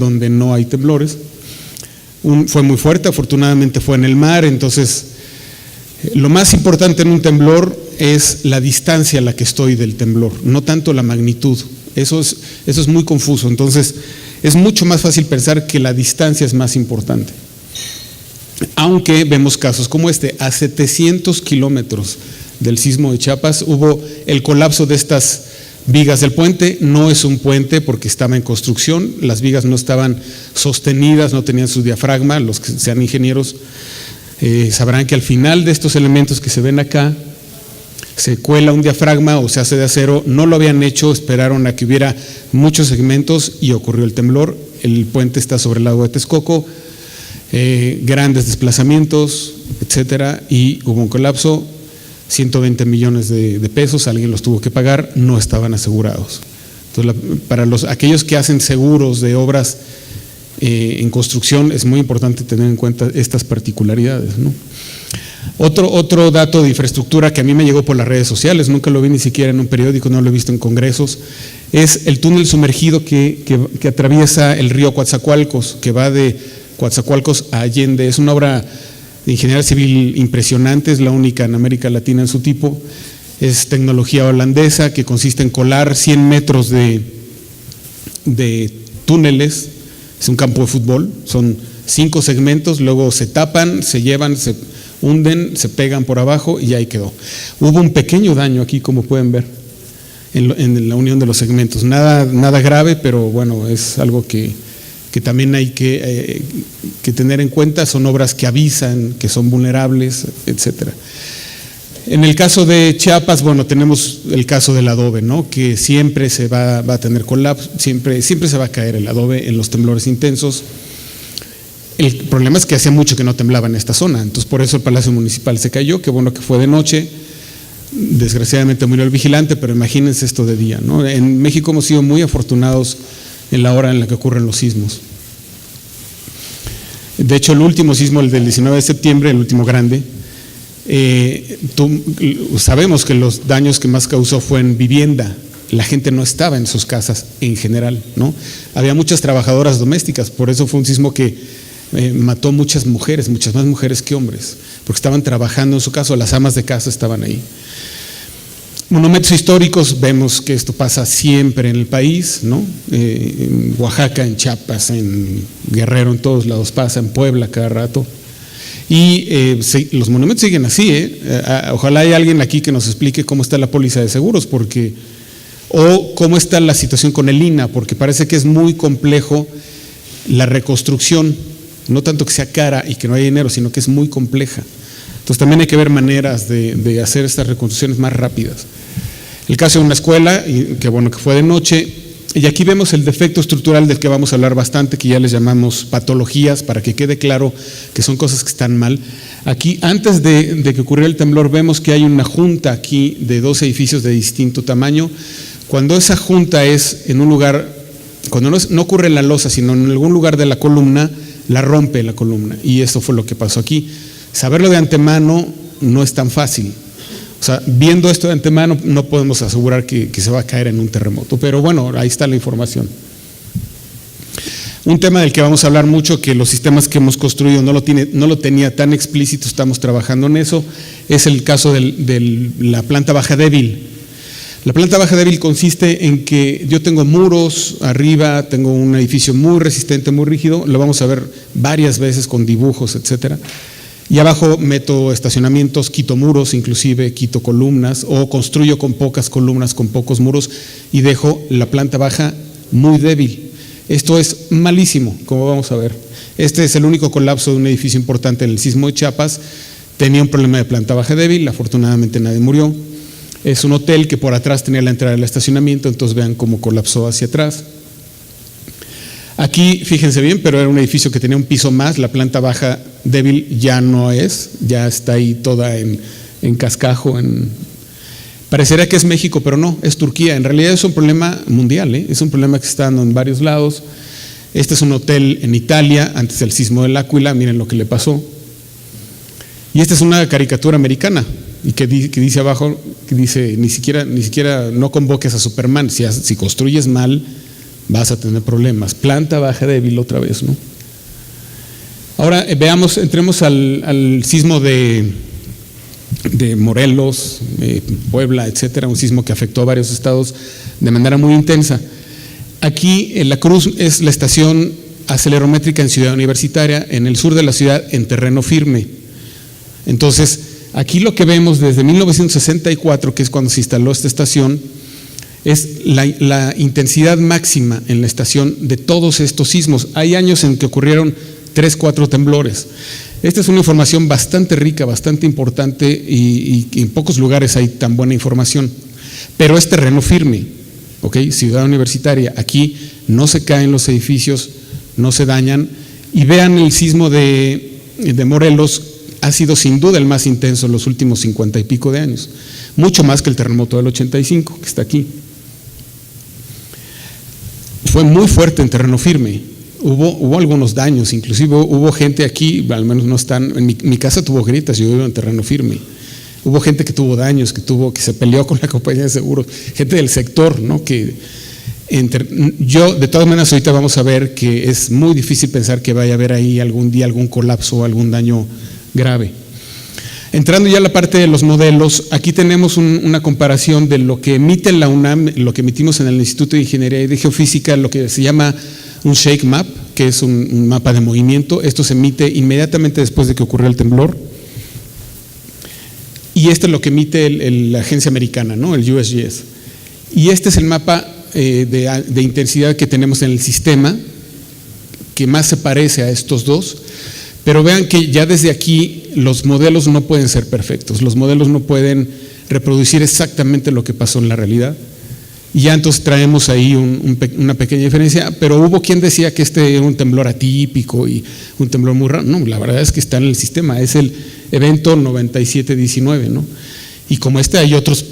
donde no hay temblores. Fue muy fuerte, afortunadamente fue en el mar. Entonces, lo más importante en un temblor es la distancia a la que estoy del temblor, no tanto la magnitud. Eso es muy confuso. Entonces, es mucho más fácil pensar que la distancia es más importante. Aunque vemos casos como este, a 700 kilómetros del sismo de Chiapas hubo el colapso de estas vigas del puente. No es un puente porque estaba en construcción, las vigas no estaban sostenidas, no tenían su diafragma. Los que sean ingenieros sabrán que al final de estos elementos que se ven acá se cuela un diafragma o se hace de acero. No lo habían hecho, esperaron a que hubiera muchos segmentos y ocurrió el temblor. El puente está sobre el lago de Texcoco, grandes desplazamientos, etcétera, y hubo un colapso. 120 millones de pesos, alguien los tuvo que pagar, no estaban asegurados. Entonces, para aquellos que hacen seguros de obras en construcción, es muy importante tener en cuenta estas particularidades, ¿no? Otro dato de infraestructura que a mí me llegó por las redes sociales, nunca lo vi ni siquiera en un periódico, no lo he visto en congresos, es el túnel sumergido que atraviesa el río Coatzacoalcos, que va de Coatzacoalcos a Allende. Es una obra de ingeniería civil impresionante, es la única en América Latina en su tipo. Es tecnología holandesa que consiste en colar 100 metros de túneles. Es un campo de fútbol, son 5 segmentos, luego se tapan, se llevan, se hunden, se pegan por abajo y ahí quedó. Hubo un pequeño daño aquí, como pueden ver, en la unión de los segmentos. Nada grave, pero bueno, es algo que también hay que tener en cuenta. Son obras que avisan, que son vulnerables, etcétera. En el caso de Chiapas, bueno, tenemos el caso del adobe, ¿no? Que siempre se va a tener colapso, siempre se va a caer el adobe en los temblores intensos. El problema es que hacía mucho que no temblaba en esta zona, entonces por eso el Palacio Municipal se cayó. Qué bueno que fue de noche, desgraciadamente murió el vigilante, pero imagínense esto de día, ¿no? En México hemos sido muy afortunados en la hora en la que ocurren los sismos. De hecho, el último sismo, el del 19 de septiembre, el último grande, sabemos que los daños que más causó fue en vivienda. La gente no estaba en sus casas en general, ¿no? Había muchas trabajadoras domésticas, por eso fue un sismo que mató muchas mujeres, muchas más mujeres que hombres, porque estaban trabajando en su casa, las amas de casa estaban ahí. Monumentos históricos, vemos que esto pasa siempre en el país, ¿no? En Oaxaca, en Chiapas, en Guerrero, en todos lados pasa, en Puebla cada rato. Y los monumentos siguen así, Ojalá haya alguien aquí que nos explique cómo está la póliza de seguros, o cómo está la situación con el INAH, porque parece que es muy complejo la reconstrucción, no tanto que sea cara y que no haya dinero, sino que es muy compleja. Entonces también hay que ver maneras de hacer estas reconstrucciones más rápidas. El caso de una escuela, y que bueno que fue de noche, y aquí vemos el defecto estructural del que vamos a hablar bastante, que ya les llamamos patologías, para que quede claro que son cosas que están mal. Aquí, antes de que ocurriera el temblor, vemos que hay una junta aquí de 2 edificios de distinto tamaño. Cuando esa junta es en un lugar, cuando no ocurre en la losa, sino en algún lugar de la columna, la rompe la columna, y eso fue lo que pasó aquí. Saberlo de antemano no es tan fácil. O sea, viendo esto de antemano no podemos asegurar que se va a caer en un terremoto, pero bueno, ahí está la información. Un tema del que vamos a hablar mucho, que los sistemas que hemos construido no lo tenía tan explícito, estamos trabajando en eso, es el caso de la planta baja débil. La planta baja débil consiste en que yo tengo muros arriba, tengo un edificio muy resistente, muy rígido, lo vamos a ver varias veces con dibujos, etcétera. Y abajo meto estacionamientos, quito muros, inclusive quito columnas, o construyo con pocas columnas, con pocos muros, y dejo la planta baja muy débil. Esto es malísimo, como vamos a ver. Este es el único colapso de un edificio importante en el sismo de Chiapas. Tenía un problema de planta baja débil, afortunadamente nadie murió. Es un hotel que por atrás tenía la entrada del estacionamiento, entonces vean cómo colapsó hacia atrás. Aquí, fíjense bien, pero era un edificio que tenía un piso más, la planta baja débil ya no es, ya está ahí toda en cascajo. Parecería que es México, pero no, es Turquía. En realidad es un problema mundial, es un problema que está dando en varios lados. Este es un hotel en Italia, antes del sismo del Áquila, miren lo que le pasó. Y esta es una caricatura americana, y que dice abajo, que dice, ni siquiera no convoques a Superman, si construyes mal, vas a tener problemas. Planta baja débil otra vez, ¿no? Ahora veamos, entremos al sismo de Morelos, Puebla, etcétera, un sismo que afectó a varios estados de manera muy intensa. Aquí la cruz es la estación acelerométrica en Ciudad Universitaria, en el sur de la ciudad, en terreno firme. Entonces, aquí lo que vemos desde 1964, que es cuando se instaló esta estación, es la intensidad máxima en la estación de todos estos sismos. Hay años en que ocurrieron 3, 4 temblores. Esta es una información bastante rica, bastante importante y en pocos lugares hay tan buena información. Pero es terreno firme, ¿ok? Ciudad Universitaria, aquí no se caen los edificios, no se dañan. Y vean el sismo de Morelos, ha sido sin duda el más intenso en los últimos 50 y pico de años. Mucho más que el terremoto del 85, que está aquí. Fue muy fuerte en terreno firme. Hubo algunos daños, inclusive hubo gente aquí, al menos no están, en mi casa tuvo grietas, yo vivo en terreno firme. Hubo gente que tuvo daños, que se peleó con la compañía de seguros, gente del sector, ¿no? Yo, de todas maneras, ahorita vamos a ver que es muy difícil pensar que vaya a haber ahí algún día algún colapso o algún daño grave. Entrando ya a la parte de los modelos, aquí tenemos una comparación de lo que emite la UNAM, lo que emitimos en el Instituto de Ingeniería y de Geofísica, lo que se llama un shake map, que es un mapa de movimiento. Esto se emite inmediatamente después de que ocurrió el temblor. Y este es lo que emite la agencia americana, ¿no? El USGS. Y este es el mapa de intensidad que tenemos en el sistema, que más se parece a estos dos. Pero vean que ya desde aquí los modelos no pueden ser perfectos, los modelos no pueden reproducir exactamente lo que pasó en la realidad. Y ya entonces traemos ahí una pequeña diferencia, pero hubo quien decía que este era un temblor atípico y un temblor muy raro. No, la verdad es que está en el sistema, es el evento 9719, ¿no? Y como hay otros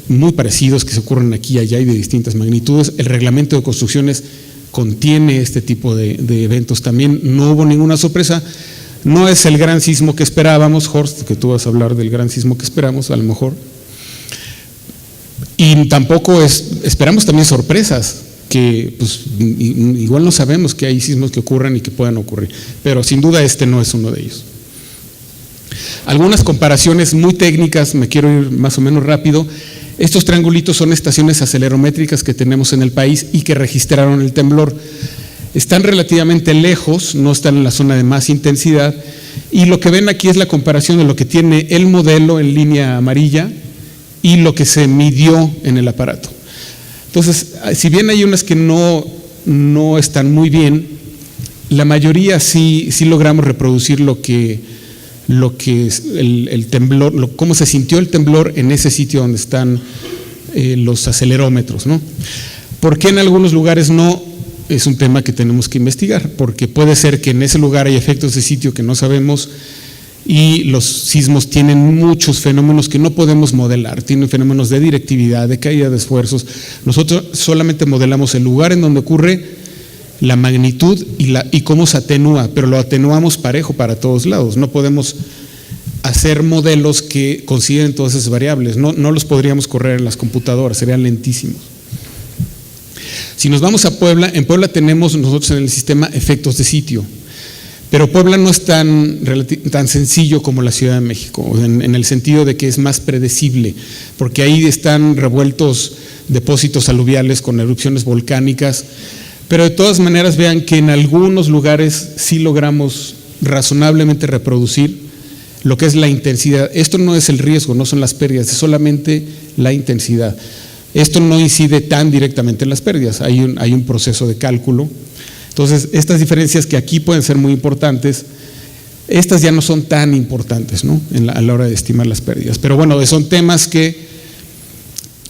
muy parecidos que se ocurren aquí y allá y de distintas magnitudes. El reglamento de construcciones contiene este tipo de eventos también. No hubo ninguna sorpresa. No es el gran sismo que esperábamos, Horst, que tú vas a hablar del gran sismo que esperamos, a lo mejor. Y tampoco esperamos también sorpresas, que pues igual no sabemos que hay sismos que ocurran y que puedan ocurrir, pero sin duda este no es uno de ellos. Algunas comparaciones muy técnicas, me quiero ir más o menos rápido. Estos triangulitos son estaciones acelerométricas que tenemos en el país y que registraron el temblor. Están relativamente lejos, no están en la zona de más intensidad, y lo que ven aquí es la comparación de lo que tiene el modelo en línea amarilla y lo que se midió en el aparato. Entonces, si bien hay unas que no están muy bien, la mayoría sí logramos reproducir lo que es el temblor, cómo se sintió el temblor en ese sitio donde están los acelerómetros, ¿no? ¿Por qué en algunos lugares no? Es un tema que tenemos que investigar, porque puede ser que en ese lugar hay efectos de sitio que no sabemos y los sismos tienen muchos fenómenos que no podemos modelar, tienen fenómenos de directividad, de caída de esfuerzos. Nosotros solamente modelamos el lugar en donde ocurre, la magnitud y cómo se atenúa, pero lo atenuamos parejo para todos lados. No podemos hacer modelos que consideren todas esas variables, no los podríamos correr en las computadoras, serían lentísimos. Si nos vamos a Puebla, en Puebla tenemos nosotros en el sistema efectos de sitio, pero Puebla no es tan sencillo como la Ciudad de México, en el sentido de que es más predecible, porque ahí están revueltos depósitos aluviales con erupciones volcánicas, pero de todas maneras vean que en algunos lugares sí logramos razonablemente reproducir lo que es la intensidad. Esto no es el riesgo, no son las pérdidas, es solamente la intensidad. Esto no incide tan directamente en las pérdidas, hay un proceso de cálculo. Entonces, estas diferencias que aquí pueden ser muy importantes, estas ya no son tan importantes, ¿no? A la hora de estimar las pérdidas. Pero bueno, son temas que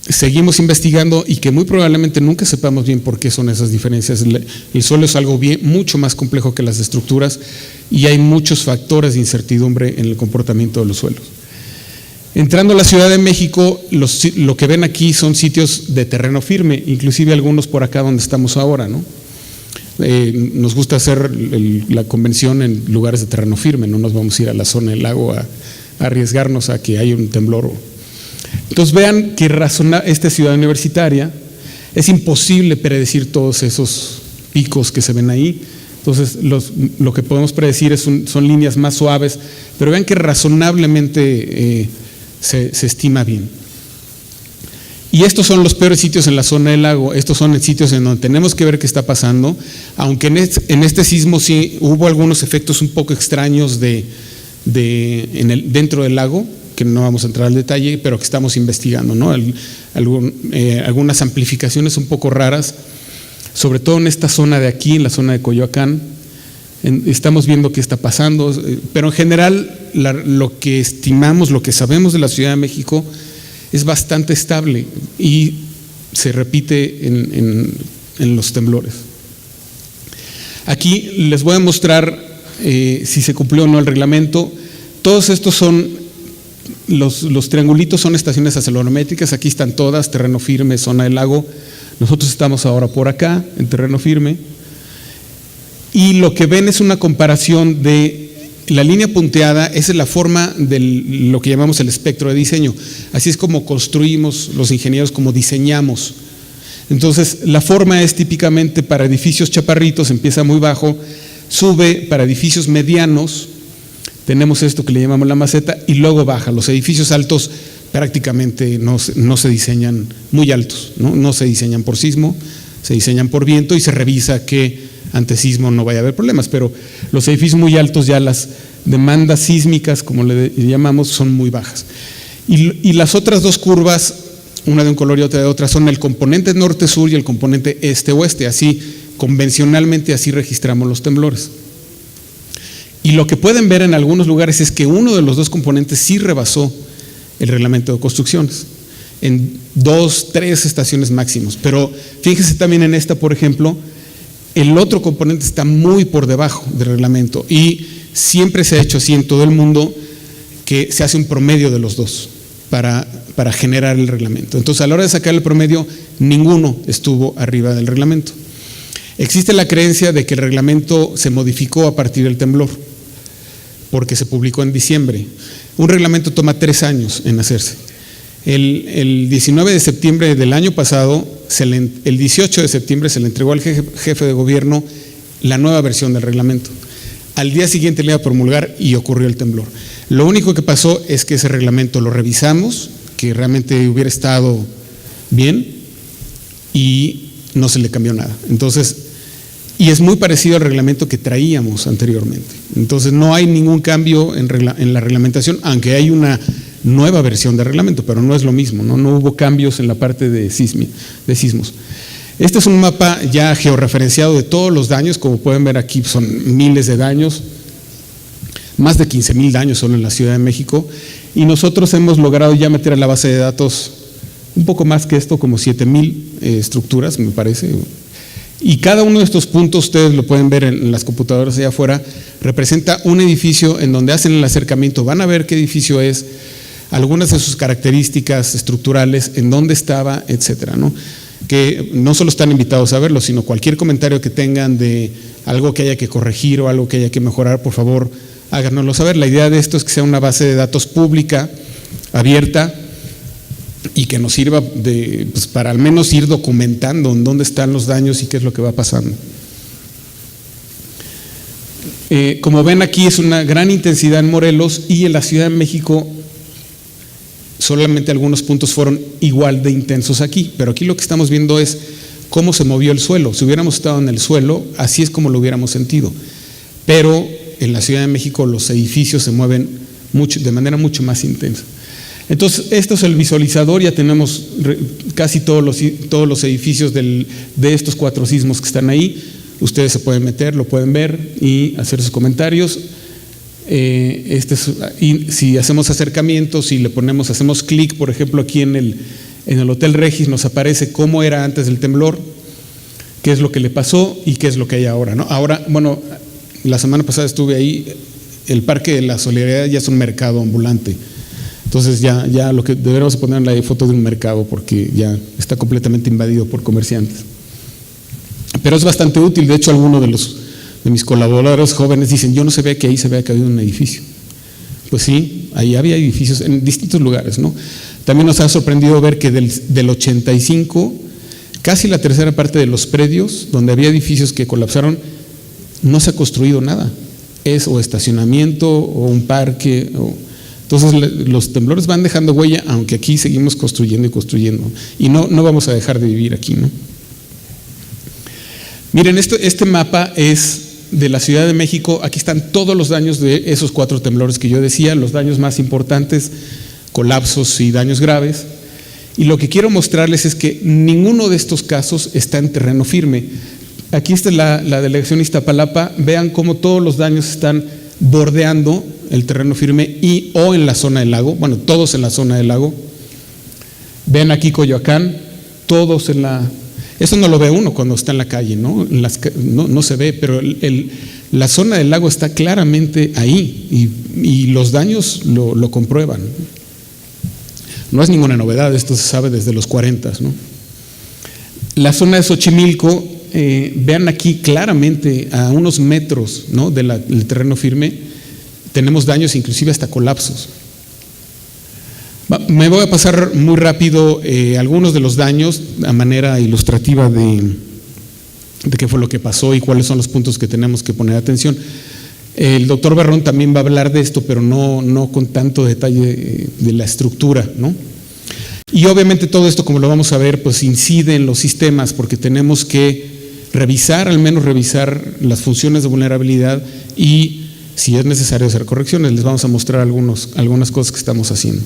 seguimos investigando y que muy probablemente nunca sepamos bien por qué son esas diferencias. El suelo es algo mucho más complejo que las estructuras y hay muchos factores de incertidumbre en el comportamiento de los suelos. Entrando a la Ciudad de México, lo que ven aquí son sitios de terreno firme, inclusive algunos por acá donde estamos ahora, ¿no? Nos gusta hacer la convención en lugares de terreno firme, no nos vamos a ir a la zona del lago a arriesgarnos a que haya un temblor. Entonces vean que esta Ciudad Universitaria, Es imposible predecir todos esos picos que se ven ahí. Entonces, lo que podemos predecir son líneas más suaves, pero vean que razonablemente se estima bien. Y estos son los peores sitios en la zona del lago. Estos son sitios en donde tenemos que ver qué está pasando, aunque en este sismo sí hubo algunos efectos un poco extraños dentro del lago, que no vamos a entrar al detalle, pero que estamos investigando, ¿no? Algunas amplificaciones un poco raras, sobre todo en esta zona de aquí, en la zona de Coyoacán. Estamos viendo qué está pasando, pero en general lo que estimamos, lo que sabemos de la Ciudad de México es bastante estable y se repite en los temblores. Aquí les voy a mostrar si se cumplió o no el reglamento. Todos estos son los triangulitos, son estaciones acelerométricas. Aquí están todas: terreno firme, zona del lago. Nosotros estamos ahora por acá, en terreno firme. Y lo que ven es una comparación de la línea punteada. Esa es la forma de lo que llamamos el espectro de diseño. Así es como construimos los ingenieros, como diseñamos. Entonces, la forma es típicamente para edificios chaparritos, empieza muy bajo, sube para edificios medianos. Tenemos esto que le llamamos la maceta y luego baja. Los edificios altos prácticamente no se diseñan muy altos, no se diseñan por sismo, se diseñan por viento y se revisa que ante sismo no vaya a haber problemas, pero los edificios muy altos, ya las demandas sísmicas, como le llamamos, son muy bajas. Y las otras dos curvas, una de un color y otra de otra, son el componente norte-sur y el componente este-oeste. Así, convencionalmente, así registramos los temblores. Y lo que pueden ver en algunos lugares es que uno de los dos componentes sí rebasó el reglamento de construcciones en 2, 3 estaciones máximos. Pero fíjense también en esta, por ejemplo, el otro componente está muy por debajo del reglamento y siempre se ha hecho así en todo el mundo, que se hace un promedio de los dos para generar el reglamento. Entonces, a la hora de sacar el promedio, ninguno estuvo arriba del reglamento. Existe la creencia de que el reglamento se modificó a partir del temblor, porque se publicó en diciembre. Un reglamento toma 3 años en hacerse. El 19 de septiembre del año pasado, el 18 de septiembre se le entregó al jefe de gobierno la nueva versión del reglamento. Al día siguiente le iba a promulgar y ocurrió el temblor. Lo único que pasó es que ese reglamento lo revisamos, que realmente hubiera estado bien, y no se le cambió nada. Entonces, y es muy parecido al reglamento que traíamos anteriormente. Entonces, no hay ningún cambio en la reglamentación, aunque hay una nueva versión de reglamento, pero no es lo mismo, no hubo cambios en la parte de sismos. Este es un mapa ya georreferenciado de todos los daños. Como pueden ver aquí, son miles de daños, más de 15,000 daños solo en la Ciudad de México, y nosotros hemos logrado ya meter a la base de datos un poco más que esto, como 7,000 estructuras, me parece. Y cada uno de estos puntos, ustedes lo pueden ver en las computadoras allá afuera, representa un edificio en donde hacen el acercamiento. Van a ver qué edificio es, algunas de sus características estructurales, en dónde estaba, etcétera, ¿no? Que no solo están invitados a verlo, sino cualquier comentario que tengan de algo que haya que corregir o algo que haya que mejorar, por favor, háganoslo saber. La idea de esto es que sea una base de datos pública, abierta, y que nos sirva para al menos ir documentando en dónde están los daños y qué es lo que va pasando. Como ven aquí, es una gran intensidad en Morelos, y en la Ciudad de México solamente algunos puntos fueron igual de intensos aquí, pero aquí lo que estamos viendo es cómo se movió el suelo. Si hubiéramos estado en el suelo, así es como lo hubiéramos sentido, pero en la Ciudad de México los edificios se mueven de manera mucho más intensa. Entonces, esto es el visualizador. Ya tenemos casi todos los edificios de estos 4 sismos que están ahí. Ustedes se pueden meter, lo pueden ver y hacer sus comentarios. Y si hacemos acercamientos, si hacemos clic, por ejemplo, aquí en el Hotel Regis, nos aparece cómo era antes del temblor, qué es lo que le pasó y qué es lo que hay ahora, ¿no? Ahora, bueno, la semana pasada estuve ahí. El Parque de la Solidaridad ya es un mercado ambulante. Entonces ya lo que deberíamos poner en la foto de un mercado, porque ya está completamente invadido por comerciantes. Pero es bastante útil. De hecho, algunos de mis colaboradores jóvenes dicen: yo no sabía que ahí se había caído un edificio. Pues sí, ahí había edificios en distintos lugares, ¿no? También nos ha sorprendido ver que del 85, casi la tercera parte de los predios donde había edificios que colapsaron, no se ha construido nada. Es o estacionamiento o un parque. Entonces los temblores van dejando huella, aunque aquí seguimos construyendo y construyendo. Y no vamos a dejar de vivir aquí, ¿no? Miren, este mapa es de la Ciudad de México. Aquí están todos los daños de esos 4 temblores que yo decía, los daños más importantes, colapsos y daños graves. Y lo que quiero mostrarles es que ninguno de estos casos está en terreno firme. Aquí está la delegación Iztapalapa. Vean cómo todos los daños están bordeando el terreno firme o en la zona del lago. Bueno, todos en la zona del lago. Ven aquí Coyoacán, todos en la... Eso no lo ve uno cuando está en la calle, ¿no? No se ve, pero la zona del lago está claramente ahí y los daños lo comprueban. No es ninguna novedad, esto se sabe desde los 40, ¿no? La zona de Xochimilco, vean aquí claramente a unos metros, ¿no?, del terreno firme, tenemos daños, inclusive hasta colapsos. Me voy a pasar muy rápido algunos de los daños a manera ilustrativa de qué fue lo que pasó y cuáles son los puntos que tenemos que poner atención. El doctor Barrón también va a hablar de esto, pero no con tanto detalle de la estructura, ¿no? Y obviamente todo esto, como lo vamos a ver, pues incide en los sistemas, porque tenemos que al menos revisar las funciones de vulnerabilidad y, si es necesario, hacer correcciones. Les vamos a mostrar algunas cosas que estamos haciendo.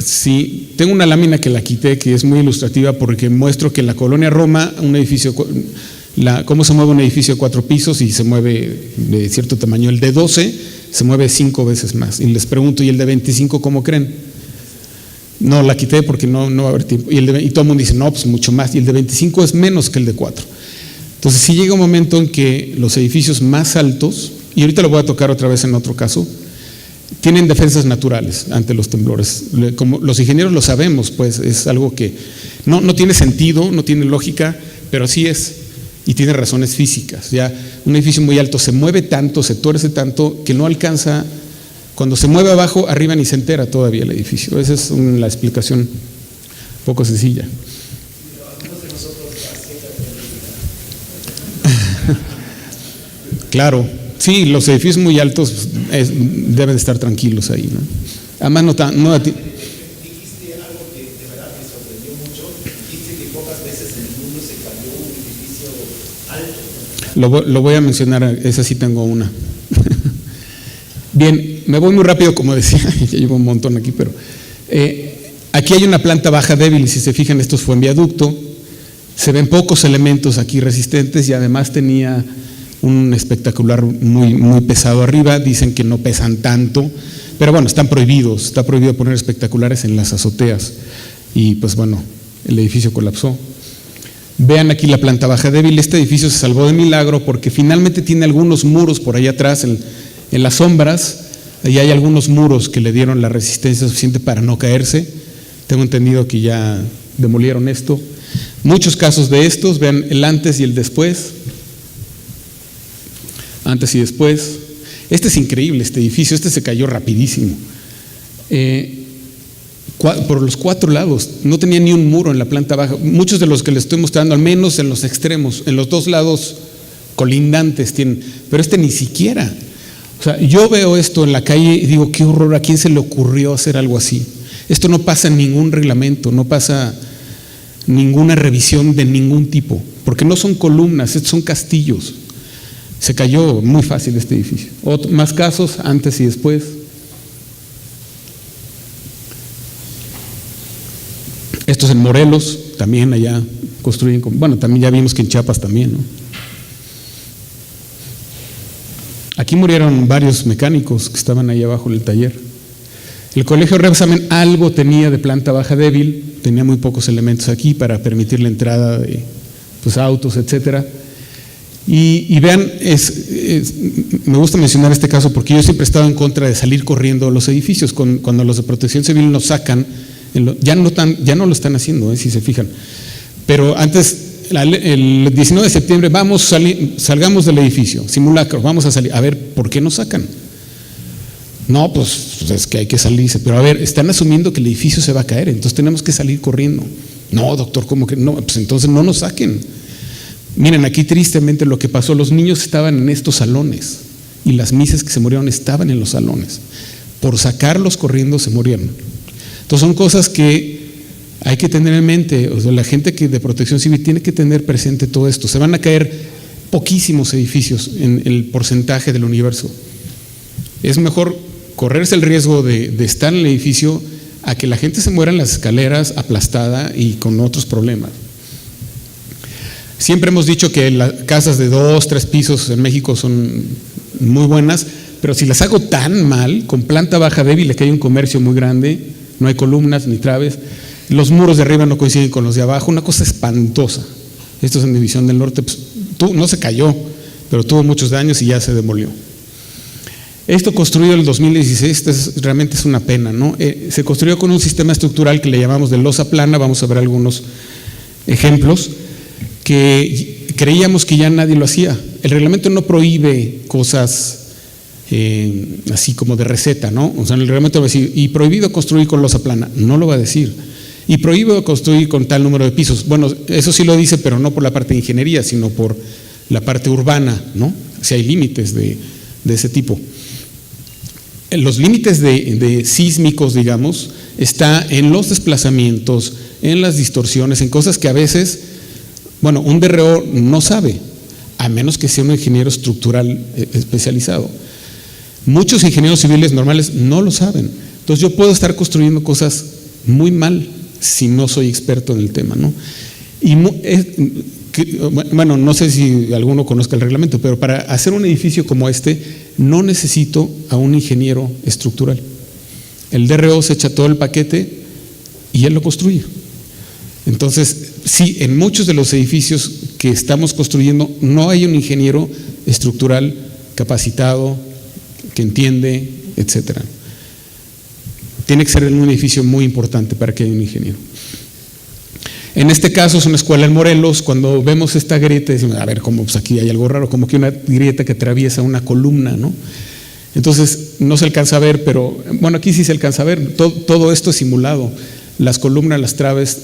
Sí, tengo una lámina que la quité, que es muy ilustrativa, porque muestro que en la colonia Roma, un edificio, cómo se mueve un edificio de 4 pisos y se mueve de cierto tamaño. El de 12 se mueve 5 veces más. Y les pregunto, ¿y el de 25 cómo creen? No, la quité porque no va a haber tiempo. Y todo el mundo dice, no, pues mucho más. Y el de 25 es menos que el de 4. Entonces sí llega un momento en que los edificios más altos, y ahorita lo voy a tocar otra vez en otro caso, tienen defensas naturales ante los temblores. Como los ingenieros lo sabemos, pues es algo que no tiene sentido, no tiene lógica, pero así es, y tiene razones físicas. Ya un edificio muy alto se mueve tanto, se tuerce tanto, que no alcanza, cuando se mueve abajo, arriba ni se entera todavía el edificio. Esa es la explicación poco sencilla. Claro. Sí, los edificios muy altos deben estar tranquilos ahí, ¿no? Además, dijiste algo que de verdad me sorprendió mucho. Dijiste que pocas veces en el mundo se cayó un edificio alto. Lo voy a mencionar, esa sí tengo una. Bien, me voy muy rápido, como decía, ya llevo un montón aquí, pero aquí hay una planta baja débil, y si se fijan, esto fue en viaducto. Se ven pocos elementos aquí resistentes y además tenía un espectacular muy pesado arriba. Dicen que no pesan tanto, pero bueno, están prohibidos. Está prohibido poner espectaculares en las azoteas y pues bueno, el edificio colapsó. Vean aquí la planta baja débil. Este edificio se salvó de milagro porque finalmente tiene algunos muros por ahí atrás en las sombras. Ahí hay algunos muros que le dieron la resistencia suficiente para no caerse. Tengo entendido que ya demolieron esto. Muchos casos de estos, vean el antes y el después. Antes y después. Este es increíble, este edificio, se cayó rapidísimo. Por los 4 lados, no tenía ni un muro en la planta baja. Muchos de los que les estoy mostrando, al menos en los extremos, en los 2 lados colindantes tienen, pero ni siquiera. O sea, yo veo esto en la calle y digo, qué horror, ¿a quién se le ocurrió hacer algo así? Esto no pasa en ningún reglamento, no pasa ninguna revisión de ningún tipo, porque no son columnas, estos son castillos. Se cayó muy fácil este edificio. Más casos, antes y después. Esto es en Morelos, también allá construyen, bueno, también ya vimos que en Chiapas también, ¿no? Aquí murieron varios mecánicos que estaban ahí abajo en el taller. El colegio Rebsamen algo tenía de planta baja débil, tenía muy pocos elementos aquí para permitir la entrada de autos, etcétera. Y vean, me gusta mencionar este caso porque yo siempre he estado en contra de salir corriendo a los edificios. Cuando los de Protección Civil nos sacan, ya no lo están haciendo, si se fijan. Pero antes, el 19 de septiembre, salgamos del edificio, simulacro, vamos a salir. A ver, ¿por qué nos sacan? No, pues es que hay que salirse. Pero a ver, están asumiendo que el edificio se va a caer, entonces tenemos que salir corriendo. No, doctor, ¿cómo que no? Pues entonces no nos saquen. Miren, aquí tristemente lo que pasó, los niños estaban en estos salones y las mises que se murieron estaban en los salones. Por sacarlos corriendo se murieron. Entonces son cosas que hay que tener en mente. O sea, la gente que de Protección Civil tiene que tener presente todo esto. Se van a caer poquísimos edificios en el porcentaje del universo. Es mejor correrse el riesgo de estar en el edificio a que la gente se muera en las escaleras aplastada y con otros problemas. Siempre hemos dicho que las casas de 2, 3 pisos en México son muy buenas, pero si las hago tan mal, con planta baja débil, que hay un comercio muy grande, no hay columnas ni traves, los muros de arriba no coinciden con los de abajo, una cosa espantosa. Esto es en División del Norte, pues, no se cayó, pero tuvo muchos daños y ya se demolió. Esto construido en el 2016 realmente es una pena, ¿no? Se construyó con un sistema estructural que le llamamos de losa plana. Vamos a ver algunos ejemplos que creíamos que ya nadie lo hacía. El reglamento no prohíbe cosas así como de receta, ¿no? O sea, en el reglamento va a decir, y prohibido construir con losa plana, no lo va a decir. Y prohibido construir con tal número de pisos. Bueno, eso sí lo dice, pero no por la parte de ingeniería, sino por la parte urbana, ¿no? Si hay límites de ese tipo. Los límites de sísmicos, digamos, está en los desplazamientos, en las distorsiones, en cosas que a veces, bueno, un DRO no sabe, a menos que sea un ingeniero estructural especializado. Muchos ingenieros civiles normales no lo saben. Entonces yo puedo estar construyendo cosas muy mal si no soy experto en el tema, ¿no? Y bueno, no sé si alguno conozca el reglamento, pero para hacer un edificio como este no necesito a un ingeniero estructural. El DRO se echa todo el paquete y él lo construye. Entonces, sí, en muchos de los edificios que estamos construyendo no hay un ingeniero estructural capacitado, que entiende, etcétera. Tiene que ser en un edificio muy importante para que haya un ingeniero. En este caso es una escuela en Morelos. Cuando vemos esta grieta decimos, a ver, como pues aquí hay algo raro, como que una grieta que atraviesa una columna, ¿no? Entonces no se alcanza a ver, pero bueno, aquí sí se alcanza a ver. Todo esto es simulado, las columnas, las traves,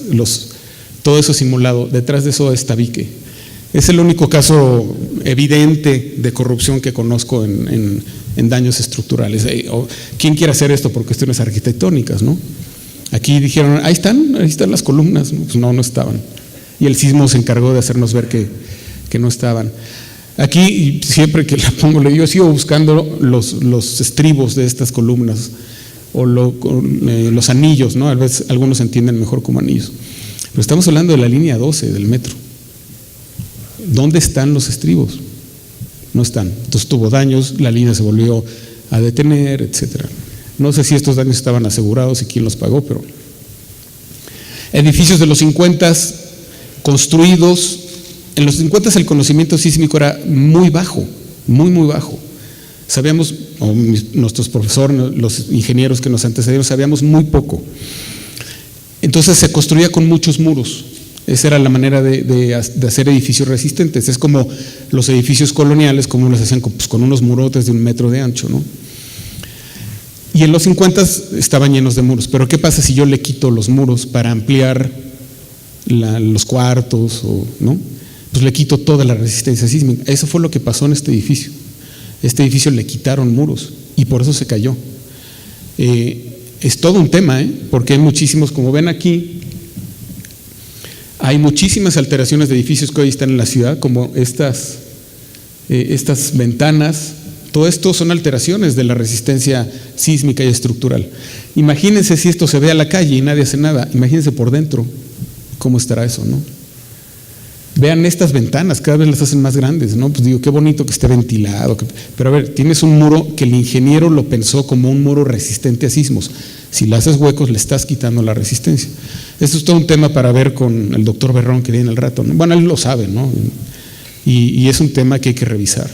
todo eso es simulado. Detrás de eso es tabique. Es el único caso evidente de corrupción que conozco en daños estructurales. ¿Quién quiere hacer esto por cuestiones arquitectónicas, no? Aquí dijeron, ahí están las columnas. Pues no estaban. Y el sismo se encargó de hacernos ver que no estaban. Aquí, siempre que la pongo, yo sigo buscando los estribos de estas columnas o los anillos, ¿no? A veces algunos entienden mejor como anillos. Pero estamos hablando de la línea 12 del metro. ¿Dónde están los estribos? No están. Entonces tuvo daños, la línea se volvió a detener, etcétera. No sé si estos daños estaban asegurados y quién los pagó, pero edificios de los 50 construidos. En los 50 el conocimiento sísmico era muy bajo, muy bajo. Sabíamos, nuestros profesores, los ingenieros que nos antecedieron, sabíamos muy poco. Entonces se construía con muchos muros. Esa era la manera de hacer edificios resistentes. Es como los edificios coloniales, como los hacían con unos murotes de 1 metro de ancho, ¿no? Y en los 50 estaban llenos de muros. Pero ¿qué pasa si yo le quito los muros para ampliar los cuartos, ¿no? Pues le quito toda la resistencia sísmica. Eso fue lo que pasó en este edificio. Este edificio le quitaron muros y por eso se cayó. Es todo un tema, porque hay muchísimos, como ven aquí, hay muchísimas alteraciones de edificios que hoy están en la ciudad, como estas ventanas. Todo esto son alteraciones de la resistencia sísmica y estructural. Imagínense si esto se ve a la calle y nadie hace nada. Imagínense por dentro cómo estará eso, ¿no? Vean estas ventanas, cada vez las hacen más grandes, ¿no? Pues digo, qué bonito que esté ventilado. Pero a ver, tienes un muro que el ingeniero lo pensó como un muro resistente a sismos. Si le haces huecos, le estás quitando la resistencia. Esto es todo un tema para ver con el doctor Berrón que viene al rato, ¿no? Bueno, él lo sabe, ¿no? Y es un tema que hay que revisar.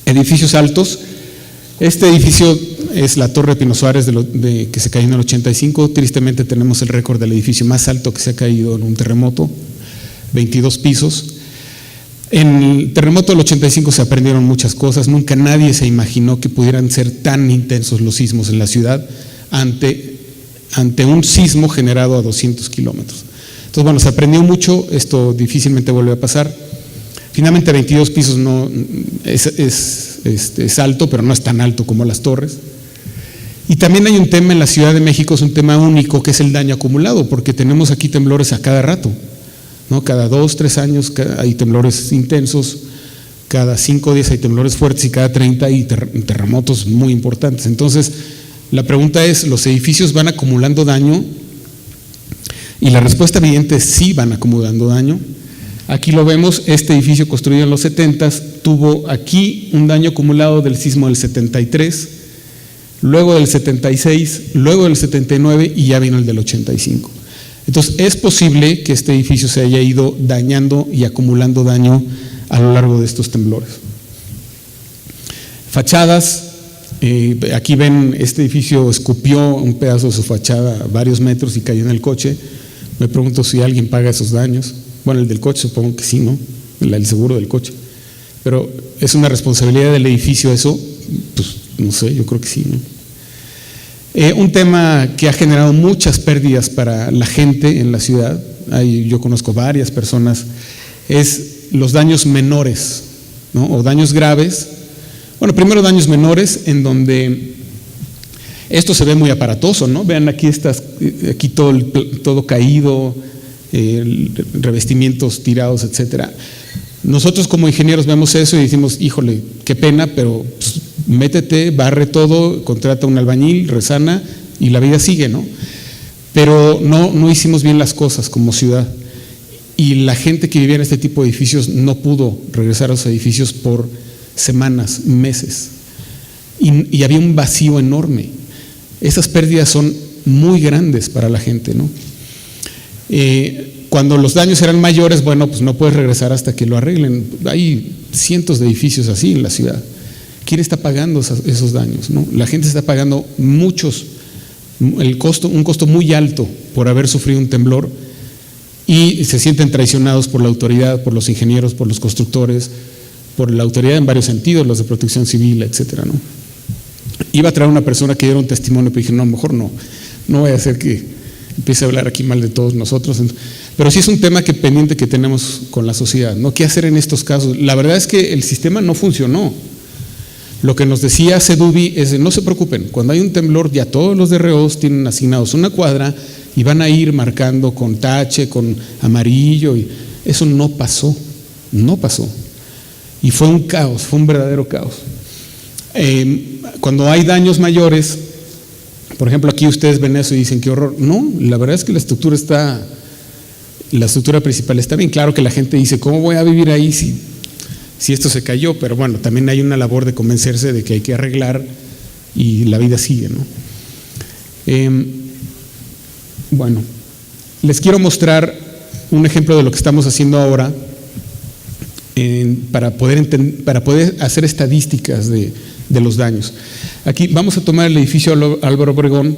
Edificios altos. Este edificio es la Torre Pino Suárez que se cayó en el 85. Tristemente tenemos el récord del edificio más alto que se ha caído en un terremoto, 22 pisos. En el terremoto del 85 se aprendieron muchas cosas. Nunca nadie se imaginó que pudieran ser tan intensos los sismos en la ciudad ante un sismo generado a 200 kilómetros. Entonces, bueno, se aprendió mucho. Esto difícilmente vuelve a pasar. Finalmente, 22 pisos no es alto, pero no es tan alto como las torres. Y también hay un tema en la Ciudad de México, es un tema único, que es el daño acumulado, porque tenemos aquí temblores a cada rato, ¿no? Cada 2, 3 años hay temblores intensos, cada 5 días hay temblores fuertes y cada 30 hay terremotos muy importantes. Entonces, la pregunta es, ¿los edificios van acumulando daño? Y la respuesta evidente es sí, van acumulando daño. Aquí lo vemos, este edificio construido en los 70s tuvo aquí un daño acumulado del sismo del 73, luego del 76, luego del 79 y ya vino el del 85. Entonces, es posible que este edificio se haya ido dañando y acumulando daño a lo largo de estos temblores. Fachadas, aquí ven, este edificio escupió un pedazo de su fachada a varios metros y cayó en el coche. Me pregunto si alguien paga esos daños. Bueno, el del coche supongo que sí, ¿no? El seguro del coche. Pero ¿es una responsabilidad del edificio eso? Pues no sé, yo creo que sí, ¿no? Un tema que ha generado muchas pérdidas para la gente en la ciudad, yo conozco varias personas, es los daños menores, ¿no? O daños graves. Bueno, primero daños menores, en donde esto se ve muy aparatoso, ¿no? Vean aquí aquí todo caído, revestimientos tirados, etcétera. Nosotros como ingenieros vemos eso y decimos, híjole, qué pena, pero pues, métete, barre todo, contrata un albañil, resana y la vida sigue, ¿no? Pero no hicimos bien las cosas como ciudad, y la gente que vivía en este tipo de edificios no pudo regresar a los edificios por semanas, meses, y había un vacío enorme. Esas pérdidas son muy grandes para la gente, ¿no? Cuando los daños eran mayores, bueno, pues no puedes regresar hasta que lo arreglen. Hay cientos de edificios así en la ciudad. ¿Quién está pagando esos daños, no? La gente está pagando un costo muy alto por haber sufrido un temblor, y se sienten traicionados por la autoridad, por los ingenieros, por los constructores, por la autoridad en varios sentidos, los de protección civil, etcétera, ¿no? Iba a traer una persona que diera un testimonio, pero dije, no, mejor no vaya a ser que empiece a hablar aquí mal de todos nosotros. Pero sí es un tema pendiente que tenemos con la sociedad, ¿no? ¿Qué hacer en estos casos? La verdad es que el sistema no funcionó. Lo que nos decía CEDUBI es, no se preocupen, cuando hay un temblor ya todos los DROs tienen asignados una cuadra y van a ir marcando con tache, con amarillo, y eso no pasó. Y fue un caos, fue un verdadero caos. Cuando hay daños mayores, por ejemplo, aquí ustedes ven eso y dicen, qué horror. No, la verdad es que la estructura principal está bien. Claro que la gente dice, ¿cómo voy a vivir ahí si esto se cayó? Pero bueno, también hay una labor de convencerse de que hay que arreglar y la vida sigue, ¿no? Bueno, les quiero mostrar un ejemplo de lo que estamos haciendo ahora para poder hacer estadísticas de los daños. Aquí vamos a tomar el edificio Álvaro Obregón,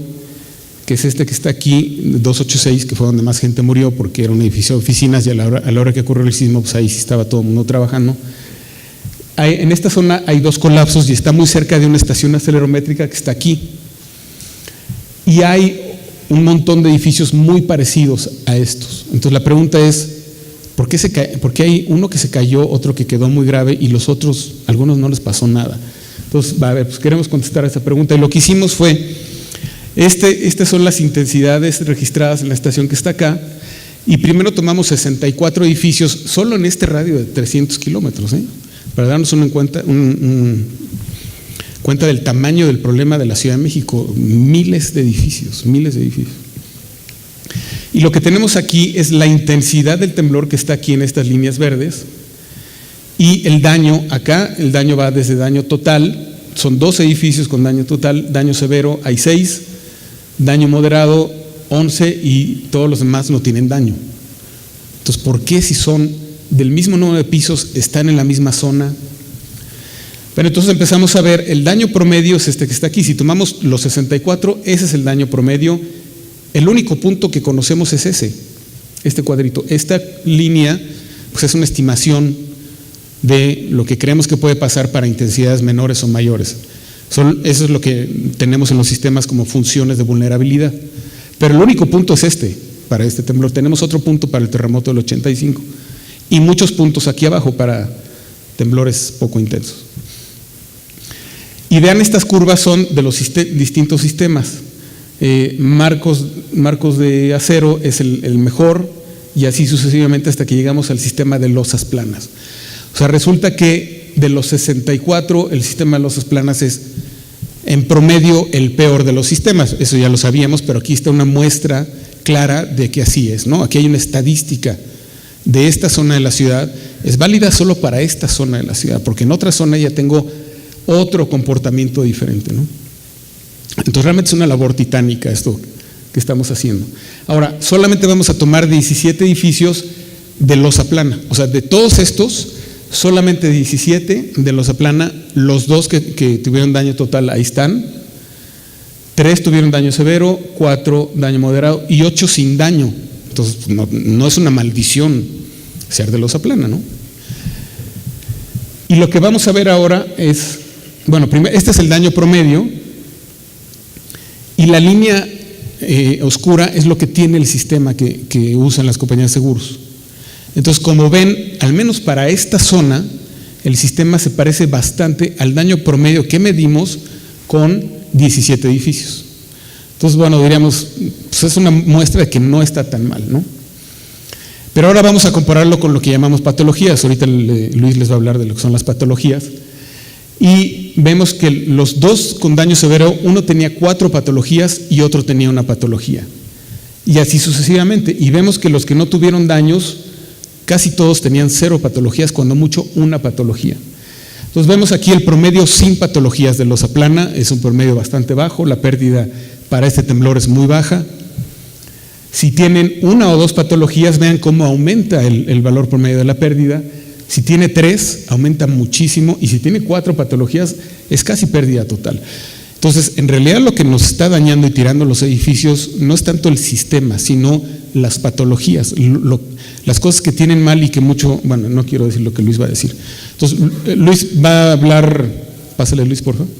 que es este que está aquí, 286, que fue donde más gente murió porque era un edificio de oficinas, y a la hora que ocurrió el sismo, pues ahí sí estaba todo el mundo trabajando. En esta zona hay 2 colapsos y está muy cerca de una estación acelerométrica que está aquí. Y hay un montón de edificios muy parecidos a estos. Entonces la pregunta es, ¿por qué hay uno que se cayó, otro que quedó muy grave y los otros, algunos no les pasó nada? Entonces, pues queremos contestar a esa pregunta, y lo que hicimos fue, estas son las intensidades registradas en la estación que está acá, y primero tomamos 64 edificios solo en este radio de 300 kilómetros, para darnos una cuenta del tamaño del problema de la Ciudad de México. Miles de edificios. Y lo que tenemos aquí es la intensidad del temblor que está aquí en estas líneas verdes, y el daño acá. El daño va desde daño total, son 2 edificios con daño total, daño severo hay 6, daño moderado 11, y todos los demás no tienen daño. Entonces, ¿por qué, si son del mismo número de pisos, están en la misma zona? Pero entonces empezamos a ver, el daño promedio es este que está aquí. Si tomamos los 64, ese es el daño promedio. El único punto que conocemos es este cuadrito. Esta línea pues es una estimación de lo que creemos que puede pasar para intensidades menores o mayores. Eso es lo que tenemos en los sistemas como funciones de vulnerabilidad. Pero el único punto es para este temblor. Tenemos otro punto para el terremoto del 85 y muchos puntos aquí abajo para temblores poco intensos. Y vean, estas curvas son de los distintos sistemas. Marcos de acero es el mejor, y así sucesivamente hasta que llegamos al sistema de losas planas. O sea, resulta que de los 64, el sistema de losas planas es en promedio el peor de los sistemas. Eso ya lo sabíamos, pero aquí está una muestra clara de que así es, ¿no? Aquí hay una estadística de esta zona de la ciudad, es válida solo para esta zona de la ciudad, porque en otra zona ya tengo otro comportamiento diferente, ¿no? Entonces realmente es una labor titánica esto que estamos haciendo. Ahora, solamente vamos a tomar 17 edificios de losa plana, o sea, de todos estos, solamente 17 de losa plana, los 2 que tuvieron daño total ahí están, 3 tuvieron daño severo, 4 daño moderado y 8 sin daño. Entonces no es una maldición ser de losa plana, ¿no? Y lo que vamos a ver ahora es, bueno, primero, este es el daño promedio y la línea oscura es lo que tiene el sistema que usan las compañías de seguros. Entonces, como ven, al menos para esta zona, el sistema se parece bastante al daño promedio que medimos con 17 edificios. Entonces, bueno, diríamos, pues es una muestra de que no está tan mal, ¿no? Pero ahora vamos a compararlo con lo que llamamos patologías. Ahorita Luis les va a hablar de lo que son las patologías. Y vemos que los 2 con daño severo, uno tenía 4 patologías y otro tenía una patología. Y así sucesivamente. Y vemos que los que no tuvieron daños, casi todos tenían 0 patologías, cuando mucho una patología. Entonces vemos aquí el promedio sin patologías de losa plana, es un promedio bastante bajo, la pérdida para este temblor es muy baja. Si tienen 1 o 2 patologías, vean cómo aumenta el valor promedio de la pérdida. Si tiene 3, aumenta muchísimo, y si tiene 4 patologías, es casi pérdida total. Entonces, en realidad lo que nos está dañando y tirando los edificios no es tanto el sistema, sino las patologías, las cosas que tienen mal y que mucho, bueno, no quiero decir lo que Luis va a decir. Entonces, Luis va a hablar, pásale Luis, por favor.